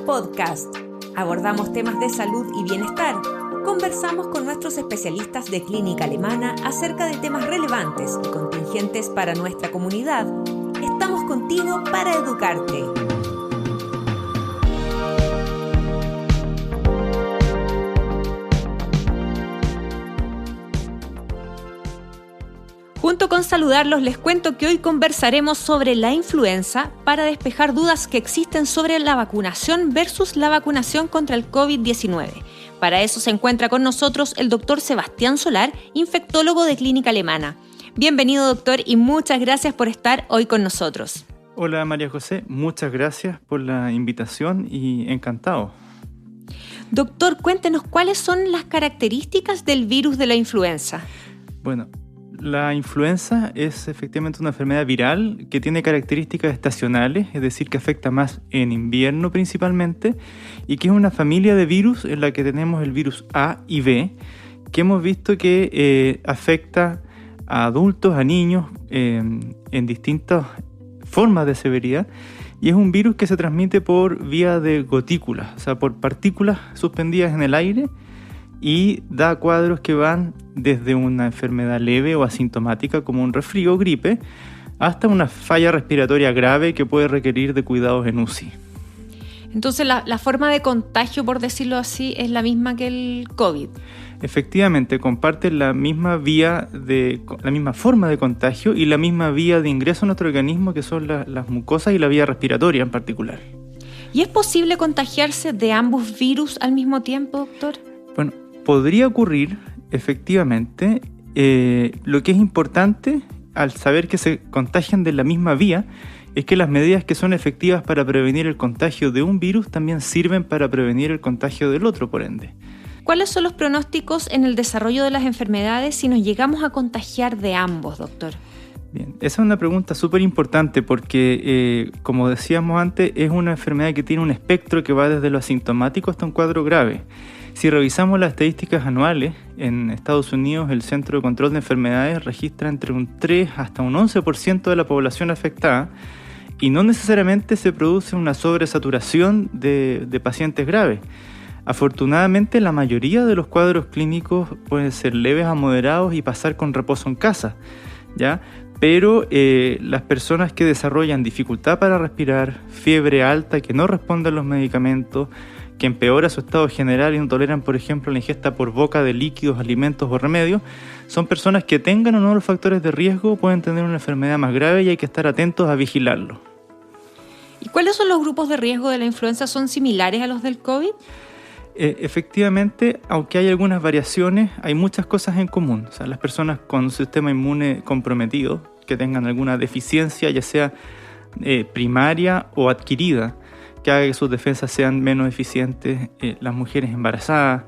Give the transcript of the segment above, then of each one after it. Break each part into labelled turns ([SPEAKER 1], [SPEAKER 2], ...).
[SPEAKER 1] Podcast. Abordamos temas de salud y bienestar. Conversamos con nuestros especialistas de clínica alemana acerca de temas relevantes y contingentes para nuestra comunidad. Estamos contigo para educarte. Junto con saludarlos, les cuento que hoy conversaremos sobre la influenza para despejar dudas que existen sobre la vacunación versus la vacunación contra el COVID-19. Para eso se encuentra con nosotros el doctor Sebastián Solar, infectólogo de Clínica Alemana. Bienvenido, doctor, y muchas gracias por estar hoy con nosotros.
[SPEAKER 2] Hola, María José. Muchas gracias por la invitación y encantado.
[SPEAKER 1] Doctor, cuéntenos cuáles son las características del virus de la influenza.
[SPEAKER 2] Bueno, la influenza es efectivamente una enfermedad viral que tiene características estacionales, es decir, que afecta más en invierno principalmente, y que es una familia de virus en la que tenemos el virus A y B, que hemos visto que afecta a adultos, a niños, en distintas formas de severidad, y es un virus que se transmite por vía de gotículas, o sea, por partículas suspendidas en el aire, y da cuadros que van desde una enfermedad leve o asintomática como un resfrío o gripe hasta una falla respiratoria grave que puede requerir de cuidados en UCI.
[SPEAKER 1] Entonces la forma de contagio, por decirlo así, es la misma que el COVID.
[SPEAKER 2] Efectivamente, comparten la misma la misma forma de contagio y la misma vía de ingreso a nuestro organismo, que son las mucosas y la vía respiratoria en particular.
[SPEAKER 1] ¿Y es posible contagiarse de ambos virus al mismo tiempo, doctor?
[SPEAKER 2] Bueno, podría ocurrir, efectivamente. Lo que es importante al saber que se contagian de la misma vía es que las medidas que son efectivas para prevenir el contagio de un virus también sirven para prevenir el contagio del otro, por ende.
[SPEAKER 1] ¿Cuáles son los pronósticos en el desarrollo de las enfermedades si nos llegamos a contagiar de ambos, doctor?
[SPEAKER 2] Bien, esa es una pregunta súper importante porque, como decíamos antes, es una enfermedad que tiene un espectro que va desde lo asintomático hasta un cuadro grave. Si revisamos las estadísticas anuales, en Estados Unidos el Centro de Control de Enfermedades registra entre un 3 hasta un 11% de la población afectada y no necesariamente se produce una sobresaturación de pacientes graves. Afortunadamente, la mayoría de los cuadros clínicos pueden ser leves a moderados y pasar con reposo en casa, ¿ya? Pero las personas que desarrollan dificultad para respirar, fiebre alta que no responden a los medicamentos, que empeora su estado general y no toleran, por ejemplo, la ingesta por boca de líquidos, alimentos o remedios, son personas que tengan o no los factores de riesgo, pueden tener una enfermedad más grave y hay que estar atentos a vigilarlo.
[SPEAKER 1] ¿Y cuáles son los grupos de riesgo de la influenza? ¿Son similares a los del COVID?
[SPEAKER 2] Efectivamente, aunque hay algunas variaciones, hay muchas cosas en común. O sea, las personas con un sistema inmune comprometido, que tengan alguna deficiencia, ya sea primaria o adquirida, que haga que sus defensas sean menos eficientes, las mujeres embarazadas,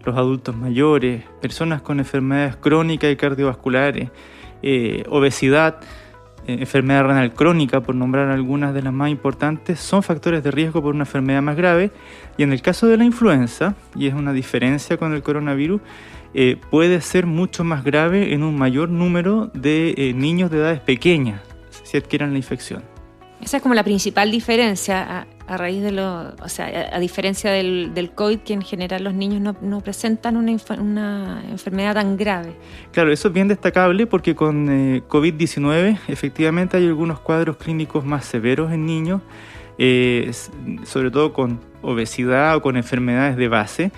[SPEAKER 2] los adultos mayores, personas con enfermedades crónicas y cardiovasculares, obesidad, enfermedad renal crónica, por nombrar algunas de las más importantes, son factores de riesgo por una enfermedad más grave. Y en el caso de la influenza, y es una diferencia con el coronavirus, puede ser mucho más grave en un mayor número de niños de edades pequeñas si adquieren la infección.
[SPEAKER 1] Esa es como la principal diferencia a raíz de a diferencia del COVID, que en general los niños no presentan una enfermedad tan grave.
[SPEAKER 2] Claro, eso es bien destacable porque con COVID-19 efectivamente hay algunos cuadros clínicos más severos en niños, sobre todo con obesidad o con enfermedades de base,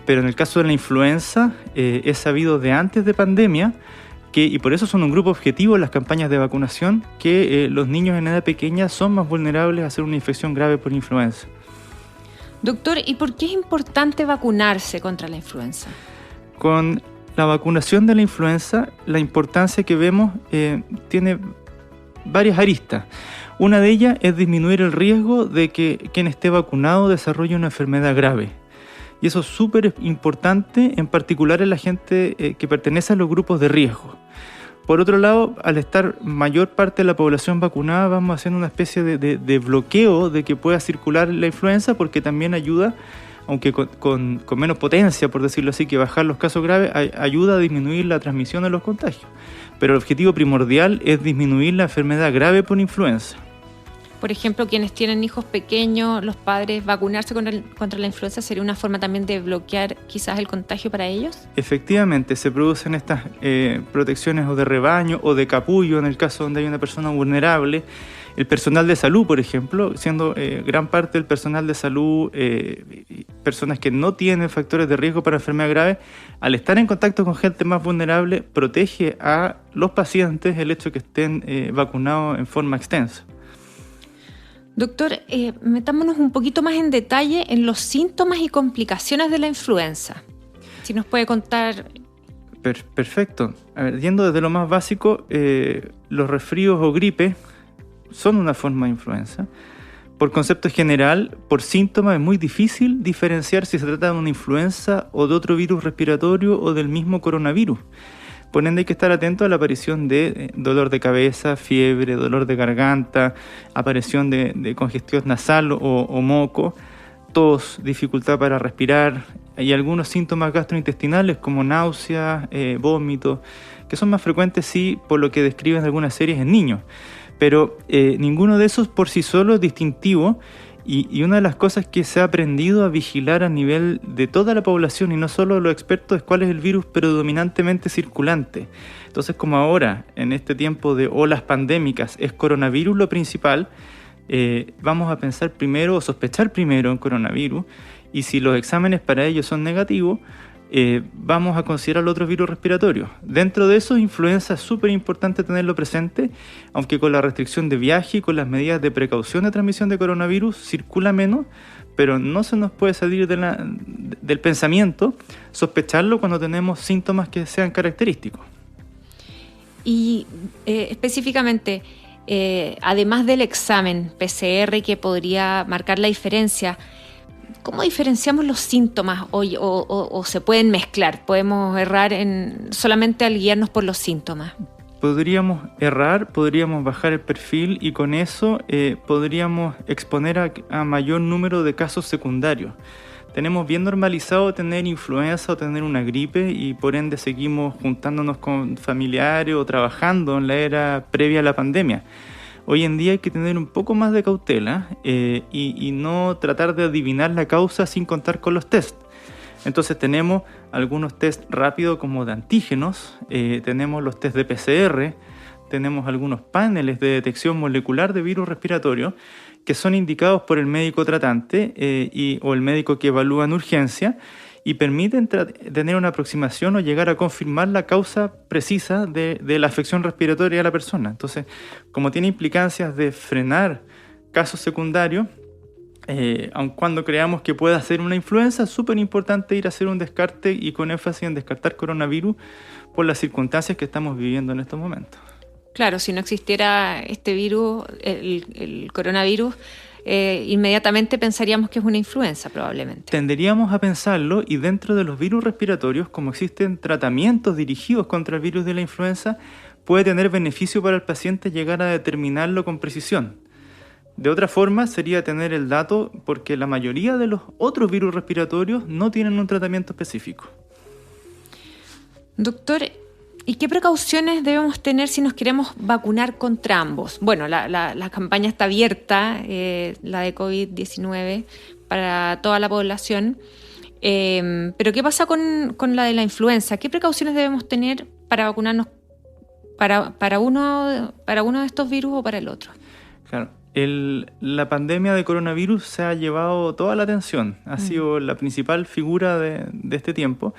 [SPEAKER 2] pero en el caso de la influenza es sabido de antes de pandemia, y por eso son un grupo objetivo en las campañas de vacunación, que los niños en edad pequeña son más vulnerables a hacer una infección grave por influenza.
[SPEAKER 1] Doctor, ¿y por qué es importante vacunarse contra la influenza?
[SPEAKER 2] Con la vacunación de la influenza, la importancia que vemos tiene varias aristas. Una de ellas es disminuir el riesgo de que quien esté vacunado desarrolle una enfermedad grave. Y eso es súper importante, en particular en la gente que pertenece a los grupos de riesgo. Por otro lado, al estar mayor parte de la población vacunada, vamos haciendo una especie de bloqueo de que pueda circular la influenza, porque también ayuda, aunque con menos potencia, por decirlo así, que bajar los casos graves, ayuda a disminuir la transmisión de los contagios. Pero el objetivo primordial es disminuir la enfermedad grave por influenza.
[SPEAKER 1] Por ejemplo, quienes tienen hijos pequeños, los padres, vacunarse contra la influenza sería una forma también de bloquear quizás el contagio para ellos.
[SPEAKER 2] Efectivamente, se producen estas protecciones o de rebaño o de capullo en el caso donde hay una persona vulnerable. El personal de salud, por ejemplo, siendo gran parte del personal de salud personas que no tienen factores de riesgo para enfermedad grave, al estar en contacto con gente más vulnerable, protege a los pacientes el hecho de que estén vacunados en forma extensa.
[SPEAKER 1] Doctor, metámonos un poquito más en detalle en los síntomas y complicaciones de la influenza. Si nos puede contar...
[SPEAKER 2] Perfecto. A ver, yendo desde lo más básico, los resfríos o gripe son una forma de influenza. Por concepto general, por síntomas es muy difícil diferenciar si se trata de una influenza o de otro virus respiratorio o del mismo coronavirus. Por ende hay que estar atento a la aparición de dolor de cabeza, fiebre, dolor de garganta, aparición de congestión nasal o moco, tos, dificultad para respirar y algunos síntomas gastrointestinales como náuseas, vómitos, que son más frecuentes sí por lo que describen algunas series en niños. Pero ninguno de esos por sí solo es distintivo y una de las cosas que se ha aprendido a vigilar a nivel de toda la población y no solo de los expertos es cuál es el virus predominantemente circulante. Entonces, como ahora, en este tiempo de olas pandémicas, es coronavirus lo principal, vamos a pensar primero o sospechar primero en coronavirus y si los exámenes para ello son negativos, vamos a considerar otros virus respiratorios. Dentro de eso, influenza es súper importante tenerlo presente, aunque con la restricción de viaje y con las medidas de precaución de transmisión de coronavirus circula menos, pero no se nos puede salir del pensamiento sospecharlo cuando tenemos síntomas que sean característicos.
[SPEAKER 1] Y específicamente, además del examen PCR que podría marcar la diferencia, ¿cómo diferenciamos los síntomas o se pueden mezclar? ¿Podemos errar solamente al guiarnos por los síntomas?
[SPEAKER 2] Podríamos errar, podríamos bajar el perfil y con eso podríamos exponer a mayor número de casos secundarios. Tenemos bien normalizado tener influenza o tener una gripe y por ende seguimos juntándonos con familiares o trabajando en la era previa a la pandemia. Hoy en día hay que tener un poco más de cautela y no tratar de adivinar la causa sin contar con los test. Entonces tenemos algunos test rápidos como de antígenos, tenemos los test de PCR, tenemos algunos paneles de detección molecular de virus respiratorio que son indicados por el médico tratante o el médico que evalúa en urgencia y permiten tener una aproximación o llegar a confirmar la causa precisa de la afección respiratoria de la persona. Entonces, como tiene implicancias de frenar casos secundarios, aun cuando creamos que pueda ser una influenza, es súper importante ir a hacer un descarte y con énfasis en descartar coronavirus por las circunstancias que estamos viviendo en estos momentos.
[SPEAKER 1] Claro, si no existiera este virus, el coronavirus, inmediatamente pensaríamos que es una influenza probablemente.
[SPEAKER 2] Tenderíamos a pensarlo y dentro de los virus respiratorios, como existen tratamientos dirigidos contra el virus de la influenza, puede tener beneficio para el paciente llegar a determinarlo con precisión. De otra forma sería tener el dato porque la mayoría de los otros virus respiratorios no tienen un tratamiento específico.
[SPEAKER 1] Doctor, ¿y qué precauciones debemos tener si nos queremos vacunar contra ambos? Bueno, la campaña está abierta, la de COVID-19, para toda la población. Pero ¿qué pasa con la de la influenza? ¿Qué precauciones debemos tener para vacunarnos para uno de estos virus o para el otro?
[SPEAKER 2] Claro. La pandemia de coronavirus se ha llevado toda la atención. Ha sido la principal figura de este tiempo.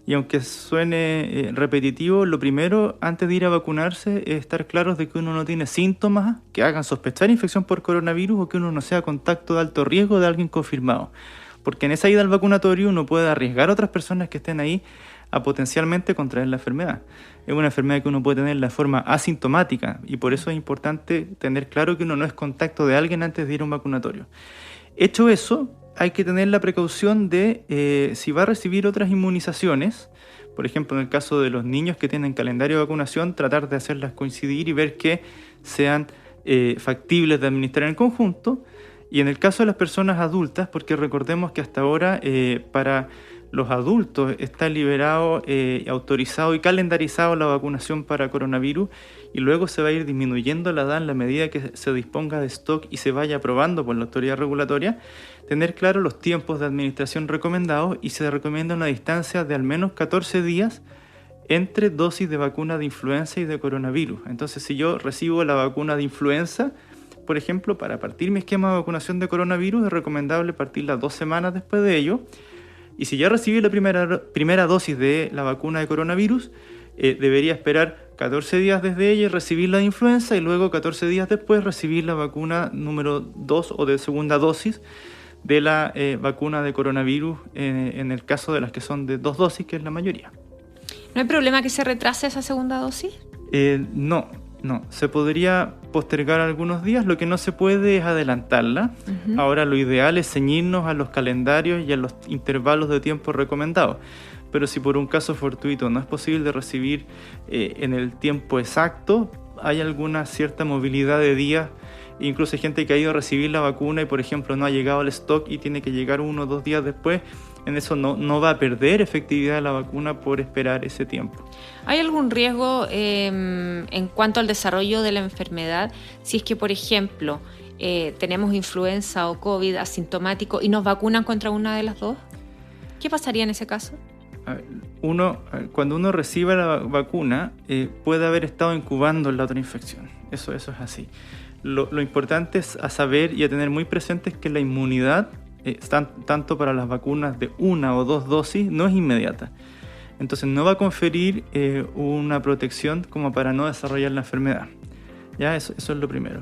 [SPEAKER 2] Y aunque suene repetitivo, lo primero, antes de ir a vacunarse, es estar claros de que uno no tiene síntomas que hagan sospechar infección por coronavirus o que uno no sea contacto de alto riesgo de alguien confirmado. Porque en esa ida al vacunatorio uno puede arriesgar a otras personas que estén ahí a potencialmente contraer la enfermedad. Es una enfermedad que uno puede tener de forma asintomática y por eso es importante tener claro que uno no es contacto de alguien antes de ir a un vacunatorio. Hecho eso, hay que tener la precaución de si va a recibir otras inmunizaciones, por ejemplo en el caso de los niños que tienen calendario de vacunación, tratar de hacerlas coincidir y ver que sean factibles de administrar en conjunto. Y en el caso de las personas adultas, porque recordemos que hasta ahora para los adultos está liberado, autorizado y calendarizado la vacunación para coronavirus, y luego se va a ir disminuyendo la edad en la medida que se disponga de stock y se vaya aprobando por la autoridad regulatoria. Tener claro los tiempos de administración recomendados, y se recomienda una distancia de al menos 14 días entre dosis de vacuna de influenza y de coronavirus. Entonces, si yo recibo la vacuna de influenza, por ejemplo, para partir mi esquema de vacunación de coronavirus, es recomendable partirla 2 semanas después de ello. Y si ya recibí la primera dosis de la vacuna de coronavirus, debería esperar 14 días desde ella y recibir la de influenza, y luego 14 días después recibir la vacuna número 2 o de segunda dosis de la vacuna de coronavirus, en el caso de las que son de 2 dosis, que es la mayoría.
[SPEAKER 1] ¿No hay problema que se retrase esa segunda dosis?
[SPEAKER 2] No. Se podría postergar algunos días, lo que no se puede es adelantarla. Uh-huh. Ahora, lo ideal es ceñirnos a los calendarios y a los intervalos de tiempo recomendados. Pero si por un caso fortuito no es posible recibir en el tiempo exacto, hay alguna cierta movilidad de días. Incluso hay gente que ha ido a recibir la vacuna y, por ejemplo, no ha llegado al stock y tiene que llegar 1 o 2 días después. En eso no va a perder efectividad de la vacuna por esperar ese tiempo.
[SPEAKER 1] ¿Hay algún riesgo en cuanto al desarrollo de la enfermedad si es que, por ejemplo, tenemos influenza o COVID asintomático y nos vacunan contra una de las dos? ¿Qué pasaría en ese caso?
[SPEAKER 2] Cuando uno recibe la vacuna, puede haber estado incubando la otra infección. Eso es así. Lo importante es a saber y a tener muy presente es que la inmunidad, tanto para las vacunas de 1 o 2 dosis, no es inmediata. Entonces no va a conferir una protección como para no desarrollar la enfermedad. ¿Ya? Eso es lo primero.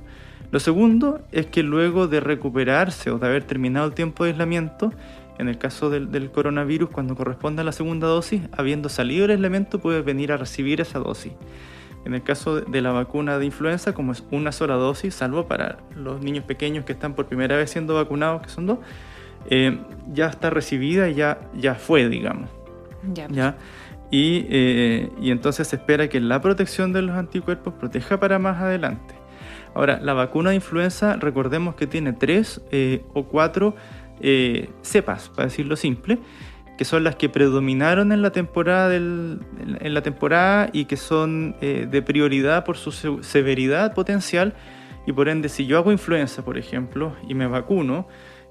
[SPEAKER 2] Lo segundo es que luego de recuperarse o de haber terminado el tiempo de aislamiento, en el caso del coronavirus, cuando corresponde a la segunda dosis, habiendo salido el aislamiento, puede venir a recibir esa dosis. En el caso de la vacuna de influenza, como es una sola dosis, salvo para los niños pequeños que están por primera vez siendo vacunados, que son 2, ya está recibida y ya fue, digamos. ¿Ya? Y entonces se espera que la protección de los anticuerpos proteja para más adelante. Ahora, la vacuna de influenza, recordemos que tiene 3 o 4 cepas, para decirlo simple, que son las que predominaron en la temporada y que son de prioridad por su severidad potencial, y por ende, si yo hago influenza, por ejemplo, y me vacuno,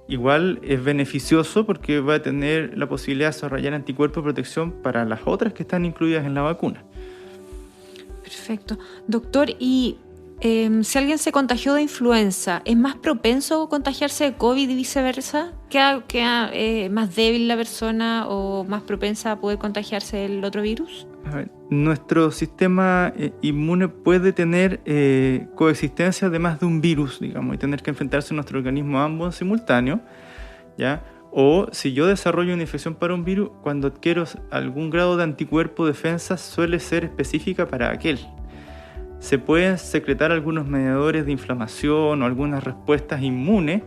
[SPEAKER 2] igual es beneficioso porque va a tener la posibilidad de desarrollar anticuerpos de protección para las otras que están incluidas en la vacuna.
[SPEAKER 1] Perfecto. Doctor, y si alguien se contagió de influenza, ¿es más propenso a contagiarse de COVID y viceversa? ¿Queda más débil la persona o más propensa a poder contagiarse del otro virus?
[SPEAKER 2] A ver, nuestro sistema inmune puede tener coexistencia de más de un virus, digamos, y tener que enfrentarse a nuestro organismo a ambos en simultáneo, ¿ya? O si yo desarrollo una infección para un virus, cuando adquiero algún grado de anticuerpo de defensa, suele ser específica para aquel. Se pueden secretar algunos mediadores de inflamación o algunas respuestas inmunes,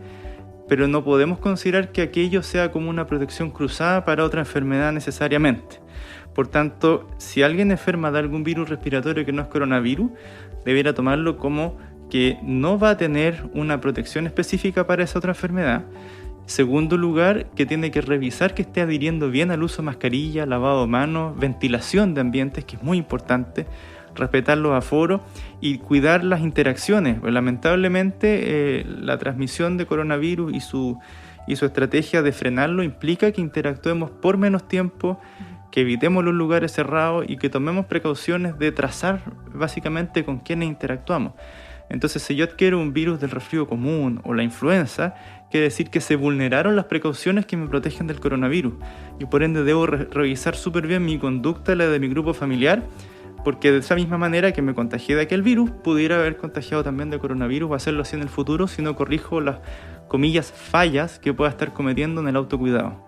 [SPEAKER 2] pero no podemos considerar que aquello sea como una protección cruzada para otra enfermedad necesariamente. Por tanto, si alguien enferma de algún virus respiratorio que no es coronavirus, debería tomarlo como que no va a tener una protección específica para esa otra enfermedad. Segundo lugar, que tiene que revisar que esté adhiriendo bien al uso de mascarilla, lavado de manos, ventilación de ambientes, que es muy importante, respetar los aforos y cuidar las interacciones. Pues, lamentablemente, la transmisión de coronavirus y su estrategia de frenarlo implica que interactuemos por menos tiempo, que evitemos los lugares cerrados y que tomemos precauciones de trazar básicamente con quiénes interactuamos. Entonces, si yo adquiero un virus del resfrío común o la influenza, quiere decir que se vulneraron las precauciones que me protegen del coronavirus, y por ende debo revisar súper bien mi conducta, la de mi grupo familiar, porque de esa misma manera que me contagié de aquel virus, pudiera haber contagiado también de coronavirus, o hacerlo así en el futuro si no corrijo las, comillas, fallas que pueda estar cometiendo en el autocuidado.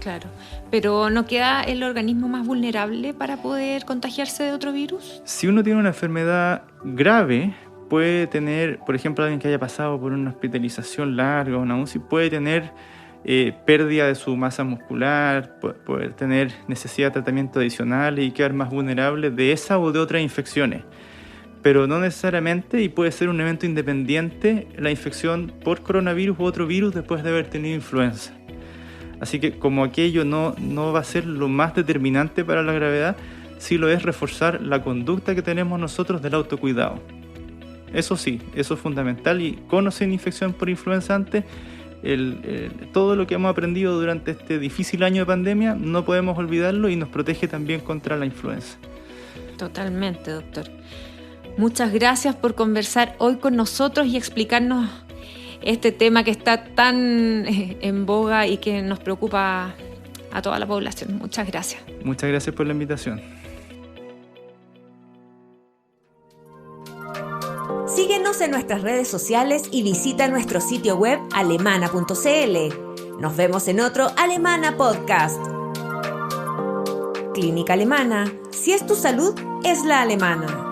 [SPEAKER 1] Claro, pero ¿no queda el organismo más vulnerable para poder contagiarse de otro virus?
[SPEAKER 2] Si uno tiene una enfermedad grave, puede tener, por ejemplo, alguien que haya pasado por una hospitalización larga o una UCI, puede tener pérdida de su masa muscular, puede tener necesidad de tratamiento adicional y quedar más vulnerable de esa o de otras infecciones. Pero no necesariamente, y puede ser un evento independiente, la infección por coronavirus u otro virus después de haber tenido influenza. Así que como aquello no va a ser lo más determinante para la gravedad, sí lo es reforzar la conducta que tenemos nosotros del autocuidado. Eso sí, eso es fundamental, y con o sin infección por influenza antes, todo lo que hemos aprendido durante este difícil año de pandemia no podemos olvidarlo, y nos protege también contra la influenza.
[SPEAKER 1] Totalmente, doctor. Muchas gracias por conversar hoy con nosotros y explicarnos este tema que está tan en boga y que nos preocupa a toda la población. Muchas gracias.
[SPEAKER 2] Muchas gracias por la invitación.
[SPEAKER 3] Síguenos en nuestras redes sociales y visita nuestro sitio web alemana.cl. Nos vemos en otro Alemana Podcast. Clínica Alemana. Si es tu salud, es la alemana.